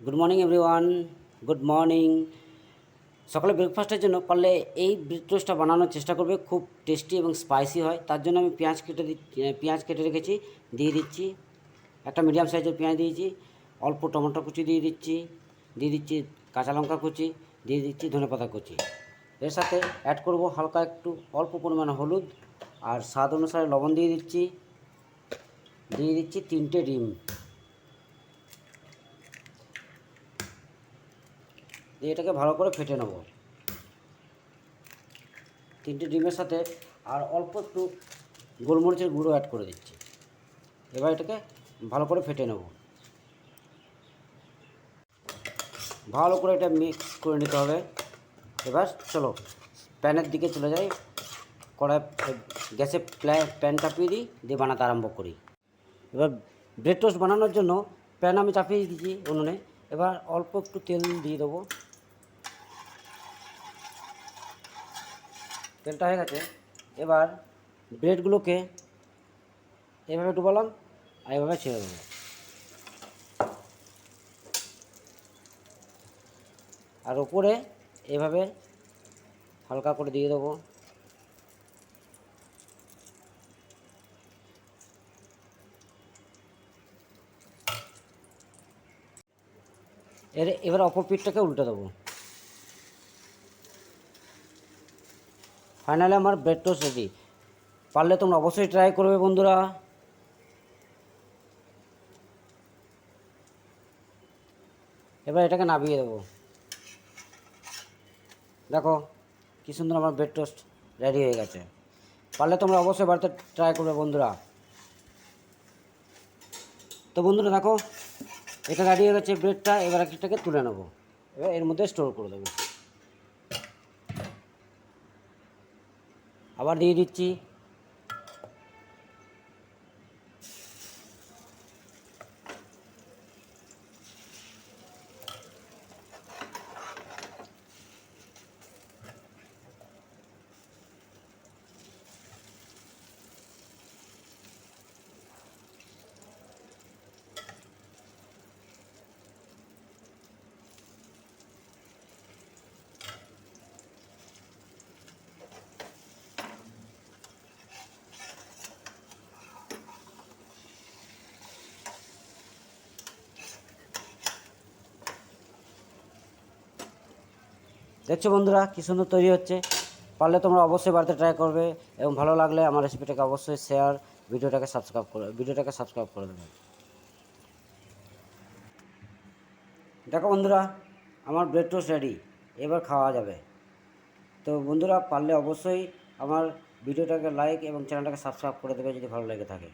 Good morning everyone, good morning. সকালে ব্রেকফাস্টের জন্য পারলে এই ব্রেড টোস্টটা বানানোর চেষ্টা করবে, খুব টেস্টি এবং স্পাইসি হয়। তার জন্য আমি পেঁয়াজ কেটে রেখেছি, দিয়ে দিচ্ছি। একটা মিডিয়াম সাইজের পেঁয়াজ দিয়েছি, অল্প টমেটো কুচি দিয়ে দিচ্ছি কাঁচা লঙ্কা কুচি, দিয়ে দিচ্ছি ধনেপাতা কুচি। এর সাথে অ্যাড করব হালকা একটু অল্প পরিমাণে হলুদ, আর স্বাদ অনুসারে লবণ দিয়ে দিচ্ছি 3টে ডিম। দিয়ে এটাকে ভালো করে ফেটে নেব 3টে ডিমের সাথে। আর অল্প একটু গোলমরিচের গুঁড়ো অ্যাড করে দিচ্ছি। এবার এটাকে ভালো করে ফেটে নেব, ভালো করে এটা মিক্স করে নিতে হবে। এবার চলো প্যানের দিকে চলে যাই, কড়াই গ্যাসে প্যান চাপিয়ে দিয়ে বানাতে আরম্ভ করি। এবার ব্রেড টোস্ট বানানোর জন্য প্যান আমি চাপিয়ে দিয়েছি উনুনে। এবার অল্প একটু তেল দিয়ে দেবো। তেলটা হয়ে গেছে, এবার ব্রেডগুলোকে এভাবে ডুবালাম আর এভাবে ছেড়ে দেবো। আর উপরে এভাবে হালকা করে দিয়ে দেবো। এবার অপর পিঠটাকে উল্টে দেবো। ফাইনালি আমার ব্রেড টোস্ট রেডি। পারলে তোমরা অবশ্যই ট্রাই করবে বন্ধুরা। এবার এটাকে নামিয়ে দেবো। দেখো কী সুন্দর আমার ব্রেড টোস্ট রেডি হয়ে গেছে। পারলে তোমরা অবশ্যই বাড়িতে ট্রাই করবে বন্ধুরা। তো বন্ধুরা দেখো এটা রেডি হয়ে গেছে ব্রেডটা। এবার এটাকে তুলে নেবো, এবার এর মধ্যে স্টোর করে দেবো। আবার দিয়ে দিচ্ছি। দেখছো বন্ধুরা কী সুন্দর তৈরি হচ্ছে। পারলে তোমরা অবশ্যই বাড়িতে ট্রাই করবে এবং ভালো লাগলে আমার রেসিপিটাকে অবশ্যই শেয়ার, ভিডিওটাকে সাবস্ক্রাইব করে দেবে। দেখো বন্ধুরা আমার ব্রেড টোস্ট রেডি, এবার খাওয়া যাবে। তো বন্ধুরা পারলে অবশ্যই আমার ভিডিওটাকে লাইক এবং চ্যানেলটাকে সাবস্ক্রাইব করে দেবে যদি ভালো লেগে থাকে।